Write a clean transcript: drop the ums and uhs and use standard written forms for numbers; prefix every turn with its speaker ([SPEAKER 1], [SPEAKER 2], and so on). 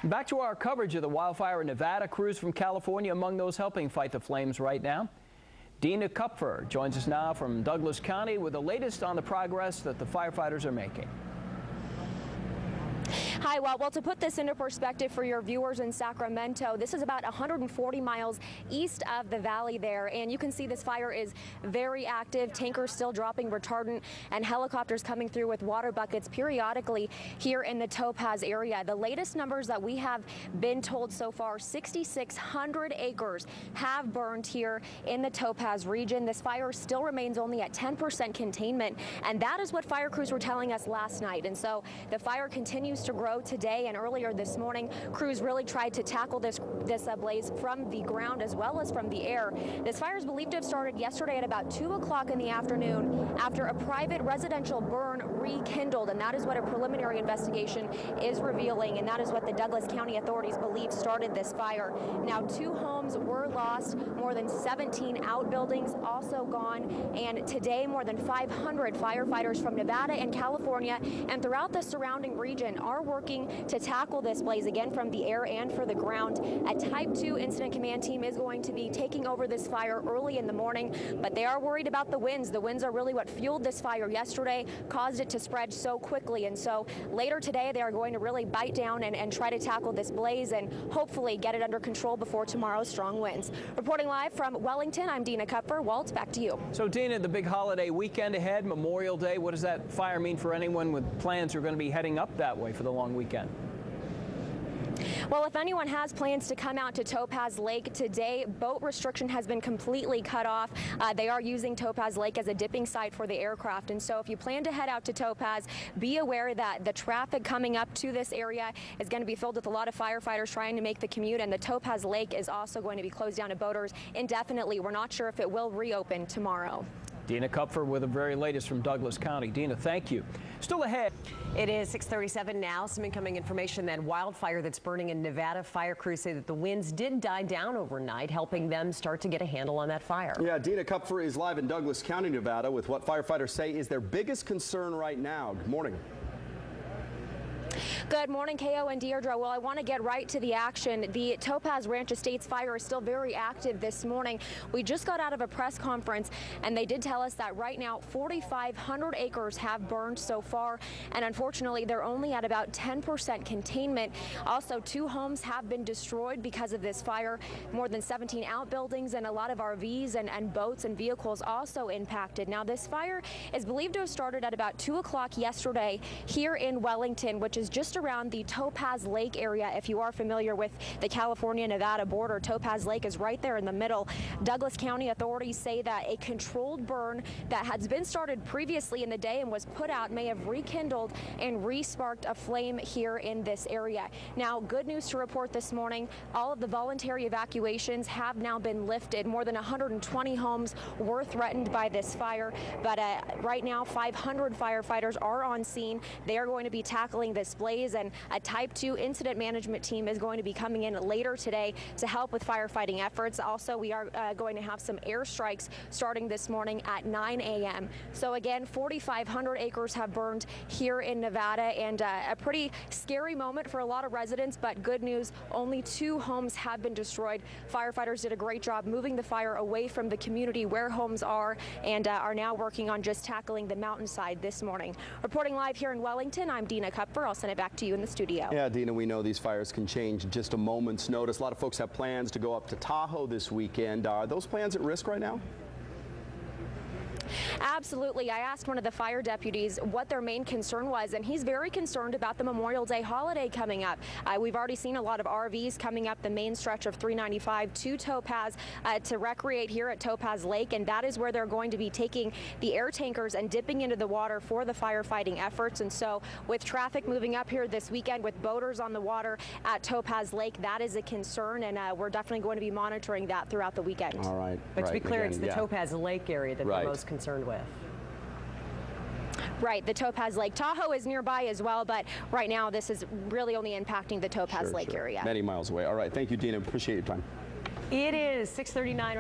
[SPEAKER 1] Back to our coverage of the wildfire in Nevada. Crews from California among those helping fight the flames right now. Dina Kupfer joins us now from Douglas County with the latest on the progress that the firefighters are making.
[SPEAKER 2] Hi, well, to put this into perspective for your viewers in Sacramento, this is about 140 miles east of the valley there, and you can see this fire is very active. Tankers still dropping retardant and helicopters coming through with water buckets periodically here in the Topaz area. The latest numbers that we have been told so far, 6,600 acres have burned here in the Topaz region. This fire still remains only at 10% containment, and that is what fire crews were telling us last night. And so the fire continues to grow today, and earlier this morning crews really tried to tackle this blaze from the ground as well as from the air. This fire is believed to have started yesterday at about 2 o'clock in the afternoon after a private residential burn rekindled, and that is what a preliminary investigation is revealing, and that is what the Douglas County authorities believe started this fire. Now, 2 homes were lost, more than 17 outbuildings also gone, and today more than 500 firefighters from Nevada and California and throughout the surrounding region are working to tackle this blaze, again from the air and for the ground. A Type 2 incident command team is going to be taking over this fire early in the morning, but they are worried about the winds. The winds are really what fueled this fire yesterday, caused it to spread so quickly, and so later today they are going to really bite down and try to tackle this blaze and hopefully get it under control before tomorrow's strong winds. Reporting live from Wellington, I'm Dina Kupfer. Walt, back to you.
[SPEAKER 1] So Dina, the big holiday weekend ahead, Memorial Day, what does that fire mean for anyone with plans who are going to be heading up that way for the long weekend?
[SPEAKER 2] Well, if anyone has plans to come out to Topaz Lake today, boat restriction has been completely cut off. They are using Topaz Lake as a dipping site for the aircraft, and so if you plan to head out to Topaz, be aware that the traffic coming up to this area is going to be filled with a lot of firefighters trying to make the commute, and the Topaz Lake is also going to be closed down to boaters indefinitely. We're not sure if it will reopen tomorrow.
[SPEAKER 1] Dina Kupfer with the very latest from Douglas County. Dina, thank you. Still ahead.
[SPEAKER 3] It is 6:37 now. Some incoming information that wildfire that's burning in Nevada. Fire crews say that the winds did die down overnight, helping them start to get a handle on that fire.
[SPEAKER 4] Yeah, Dina Kupfer is live in Douglas County, Nevada, with what firefighters say is their biggest concern right now. Good morning.
[SPEAKER 2] Good morning, KO and Deirdre. Well, I want to get right to the action. The Topaz Ranch Estates fire is still very active this morning. We just got out of a press conference, and they did tell us that right now 4,500 acres have burned so far, and unfortunately they're only at about 10% containment. Also, 2 homes have been destroyed because of this fire, more than 17 outbuildings, and a lot of RVs and boats and vehicles also impacted. Now, this fire is believed to have started at about 2 o'clock yesterday here in Wellington, which is just around the Topaz Lake area. If you are familiar with the California-Nevada border, Topaz Lake is right there in the middle. Douglas County authorities say that a controlled burn that has been started previously in the day and was put out may have rekindled and re-sparked a flame here in this area. Now, good news to report this morning. All of the voluntary evacuations have now been lifted. More than 120 homes were threatened by this fire, but right now 500 firefighters are on scene. They are going to be tackling this blaze, and a Type 2 incident management team is going to be coming in later today to help with firefighting efforts. Also, we are going to have some airstrikes starting this morning at 9 a.m. So again, 4,500 acres have burned here in Nevada, and a pretty scary moment for a lot of residents, but good news, only 2 homes have been destroyed. Firefighters did a great job moving the fire away from the community where homes are, and are now working on just tackling the mountainside this morning. Reporting live here in Wellington, I'm Dina Kupfer. I'll send it back to you in the studio.
[SPEAKER 4] Yeah, Dina, we know these fires can change in just a moment's notice. A lot of folks have plans to go up to Tahoe this weekend. Are those plans at risk right now?
[SPEAKER 2] Absolutely. I asked one of the fire deputies what their main concern was, and he's very concerned about the Memorial Day holiday coming up. We've already seen a lot of RVs coming up the main stretch of 395 to Topaz to recreate here at Topaz Lake, and that is where they're going to be taking the air tankers and dipping into the water for the firefighting efforts. And so with traffic moving up here this weekend with boaters on the water at Topaz Lake, that is a concern, and we're definitely going to be monitoring that throughout the weekend.
[SPEAKER 4] All right.
[SPEAKER 3] But to be clear, it's the Topaz Lake area that they're most concerned with.
[SPEAKER 2] Right, the Topaz Lake. Tahoe is nearby as well, but right now this is really only impacting the Topaz Lake area.
[SPEAKER 4] Many miles away. All right, thank you, Dina. Appreciate your time.
[SPEAKER 3] It is 6:39.